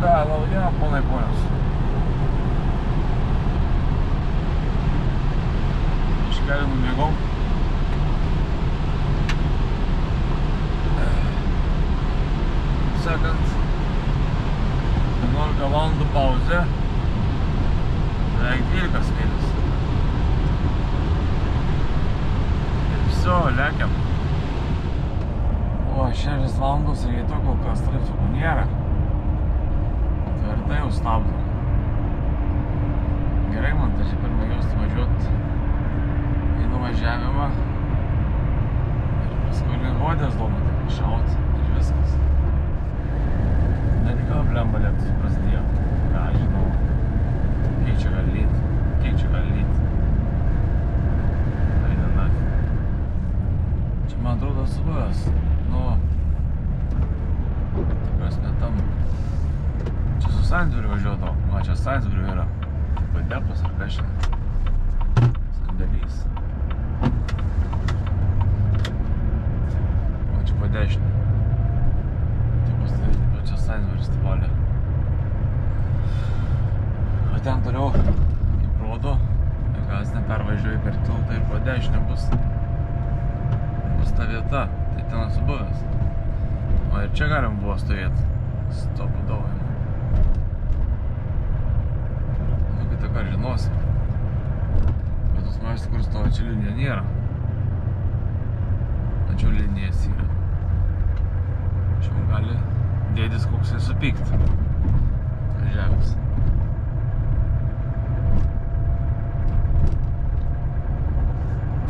Laba diena, ponai ponios. Iškeliam mėgom. Sekant 11 valandų pauzę. Beveik 12 mėlis. Ir viso, lekiam. O, 6 valandos ryto kol kas trafikų nėra. Tvirtai jau stabdo. Gerai, man tačiau pirmą jausti važiuoti į nuvažiavimą ir paskui link Odės duometį šaut ir viskas. Net gal blemba lietus prasidėjo. Ką žinau, kiek čia gali lyt. Eina nafi. Čia man atrodo subuvęs. Nu, ta prasme tam. Čia su Sainsbury važiuodavo. O, čia Sainsbury yra. Depas ar kažin. Sandėlys. O, čia po dešinę. Tai pastatyti, čia Sainsbury stivalė. O ten toliau, kaip rodo, gazne pervažiuoji per tiltą ir po dešinę bus ta vieta. Tai ten esu buvęs. O ir čia galim buvo stovėti. Stopu daugą. Tai ką žinosi. Bet tos maštas, kur stovi, čia linija nėra. Tačiau linijas yra. Čia gali dėdis koksai supykt. Žemės.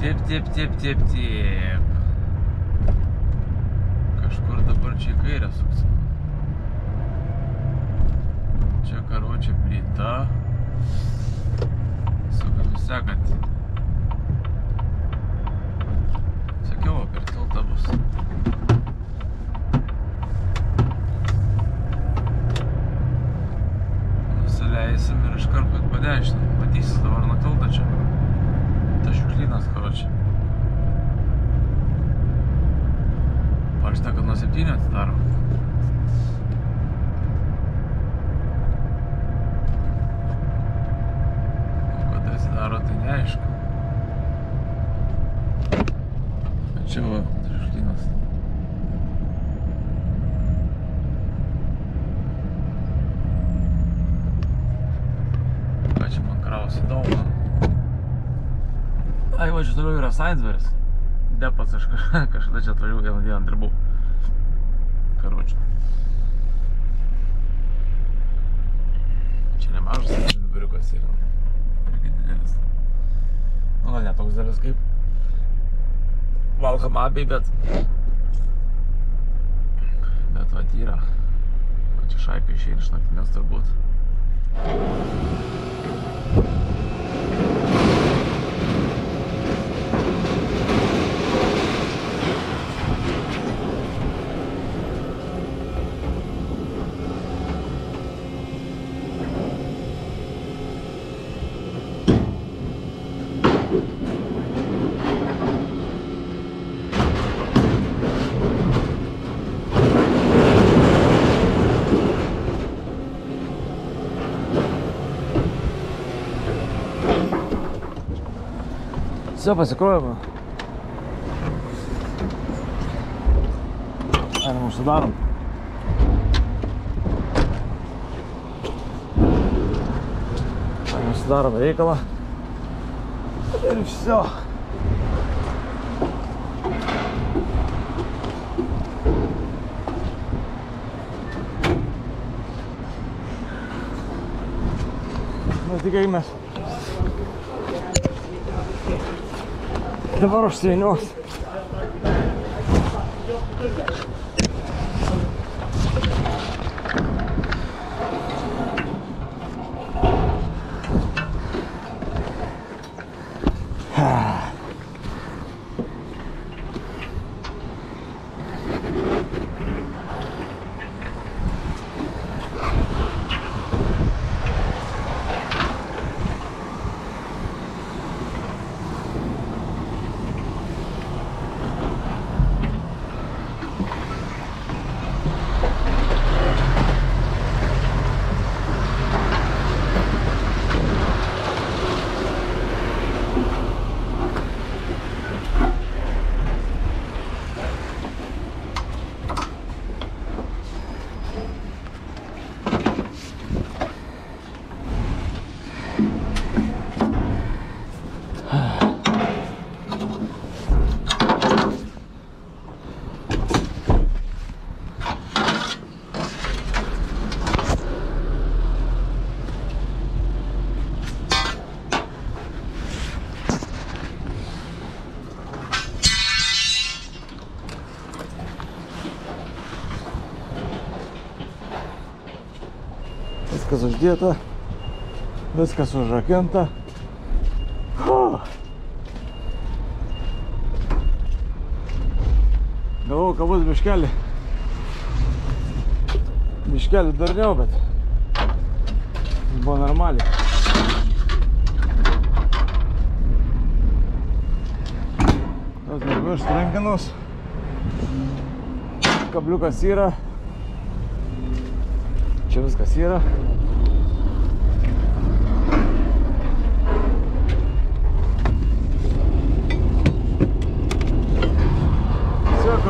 Tiep. Kažkur dabar čia į kairę suksim. Čia karočią plyta. Sukam sekant. Sakiau, per tiltą bus. Nusileisim ir iškart po dešinę. Matysis dabar nuo tilto čia. Ta šiukšlynas, karočią. Parašyta, kad nuo 7 atsidaro. Daro, tai neaišku. Čia va, šiukšlynas. Ką čia man krausi daugą? Ai, va, čia toliau yra Sainsbury's. Depas, aš kažkada čia atvažiavau, vieną dieną dirbau. Karočią. Čia nemažas Sainsbury'ukas yra. Irgi didelis. Nu, gal ne toks didelis kaip Valkamabiai, bet vat yra. O čia šaika išeina iš naktinės turbūt. Все, pasikrovimo. Einam užsidarom. Einam užsidarom reikalą. Ir все. Nu, tikėkimės. Dabar užsieniuos. Viskas uždėta, viskas užrakinta. Galvoju, kad bus biškelį darniau, bet buvo normaliai. Tos nevirš trenkinos. Kabliukas yra. Čia viskas yra.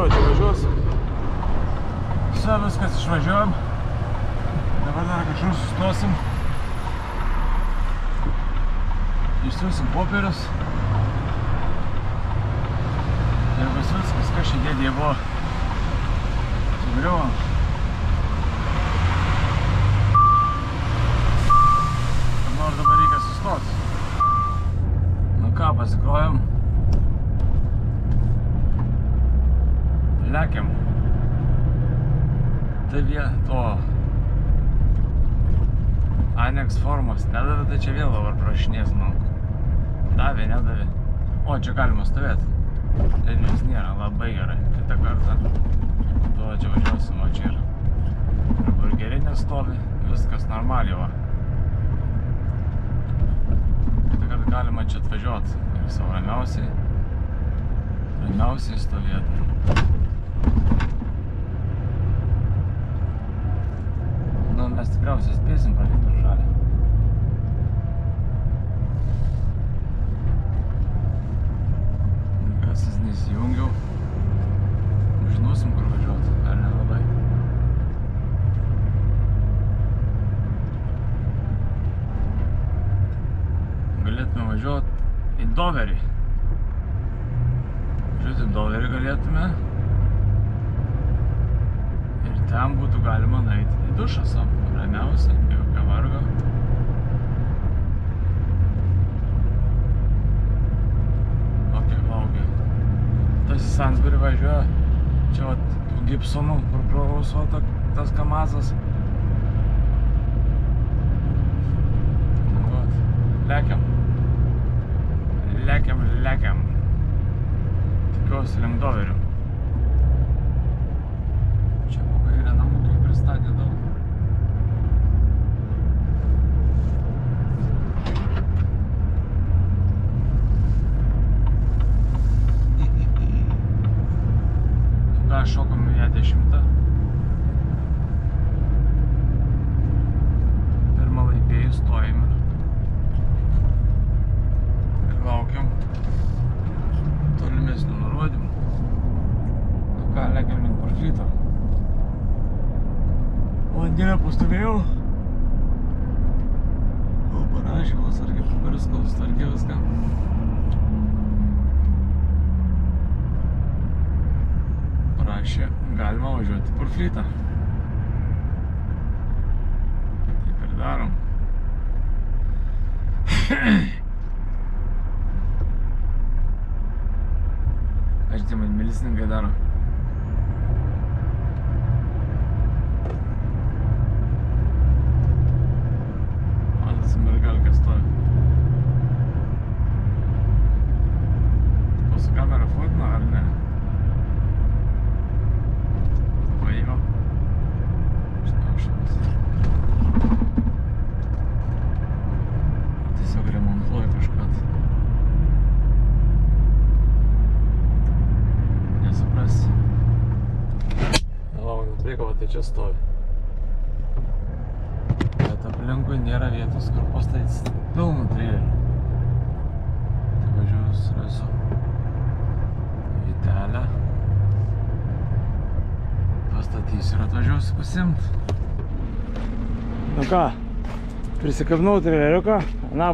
Čia važiuos. Viskas išvažiuojam. Dabar dar kažkur sustosim. Išsiųsim popierius. Ir bus viskas, kas šiandien buvo. Sugriuvom. Nors dabar reikia sustoti. Nu ką, pasikrojam. Lekiam. Tai to Annex formos nedavė, tai čia vėl dabar prašinės, nu. Davė, nedavė. O, čia galima stovėti. Linijos nėra, labai gerai. Kitą kartą. Tuo čia važiuosim, o čia ir burgerinė stovi. Viskas normaliai, va. Kitą kartą galima čia atvažiuoti. Ir savo ramiausiai stovėti. Nu, mes tikriausiai spėsim pradėti per žalę. Gasis nesijungiau. Žinosim, kur važiuoti, ar nelabai. Galėtume važiuoti į Doverį. Važiuoti į Doverį galėtume. Ir ten būtų galima nueiti į dušą savo, ramiausiai, be jokio vargo. Ok, laukia. Tas į Sainsbury važiuoja. Čia vat tų Gibsonų, kur prarausuota tas Kamazas. Nu vat, lekiam. Lekiam. Tikiuosi link Doverių. Čia pakairė namukai pristatė daug. Ką šokam į E10. Pirmą laipėjų stojim ir laukiam tolimesnių nurodymų. Nu ką, lekiam link Parklyto. Valandėlę pastovėjau. Kol parašė, kol sargė popierius, kol sutvarkė viską. Parašė, galima važiuoti Parklytą. Taip ir darom. Aš tai man milicininkai daro. Mergalkė stovi. O su kamera fotina ar ne? Paėjo. Šnaušamas. Tiesiog remontuoju kažką. Nesuprasi. Nelau, neprieko, va tai čia stovi. Aplinkui nėra vietos, kur pastatys pilną treilerių. Tai važiuoju, surasiu vietelę. Pastatysiu ir atvažiuosiu pasiimt. Nu ką, prisikabinau treileriuką,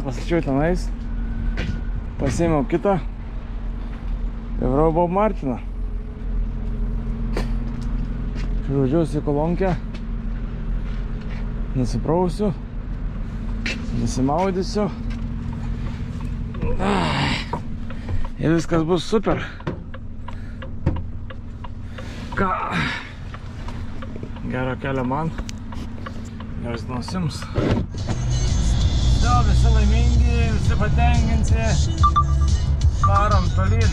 pastačiau tenais. Pasiėmiau kitą. Ir varau Bob Martiną. Važiuosiu į kolonkę. Nusiprausiu, nusimaudysiu ir viskas bus super. Ką? Gerą kelią man, Geras dienos jums. Visi laimingi, visi patenkinti. Varom tolyn.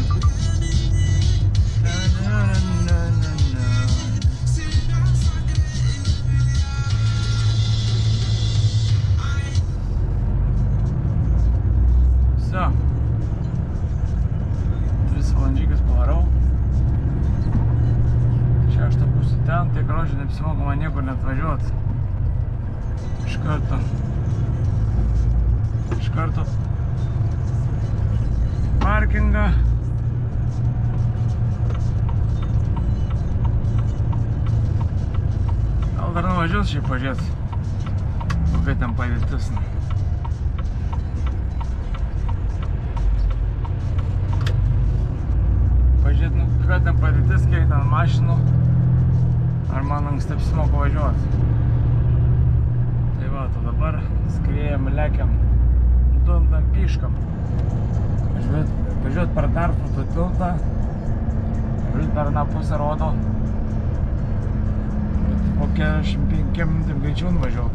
Все. 3 valandžikas pavarau. 6 būsiu ten, tai grožiai neapsimoka man niekur net važiuot. Iš karto parkingą. Gal dar nuvažiuos šiaip pažiūrėt, kokia ten padėtis. Pažiūrėt, kokia ten padėtis, kiek ten mašinų, ar man anksti apsimoka važiuot. Tai va, tai dabar skriejam, lekiam, dundam piškam. Važiuot per Dartmouth tiltą, važiuot per tą pusę rodo, bet po 45 minutėm greičiau nuvažiuot.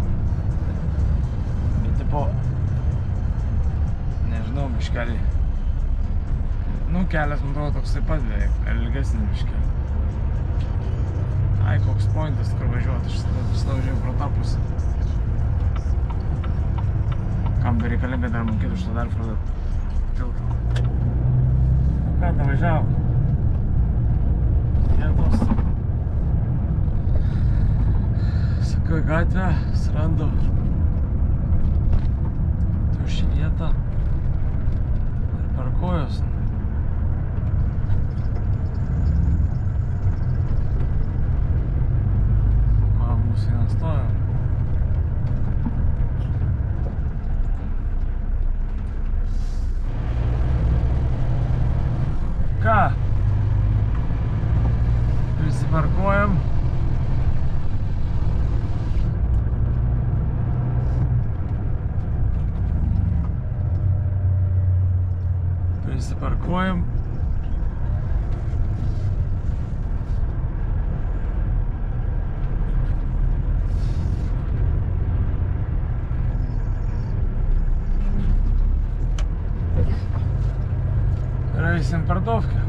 Bet tipo, nežinau, biškelį. Nu, kelias, man atrodo, toks taip pat beveik, ilgesnis biškelį. Ai, koks pointas, kur važiuot, aš visada važiuoju pro tą pusę. Kam dar reikalinga dar mokėti už tą Dartmouth tiltą. Ką, važiavo? Vietos. Sakau, gatvę, surandu tuščią vietą ir parkuojuos. O, mūsų vienas stojo. Ką? Prisiparkuojam. Ir eisim per Dovkę.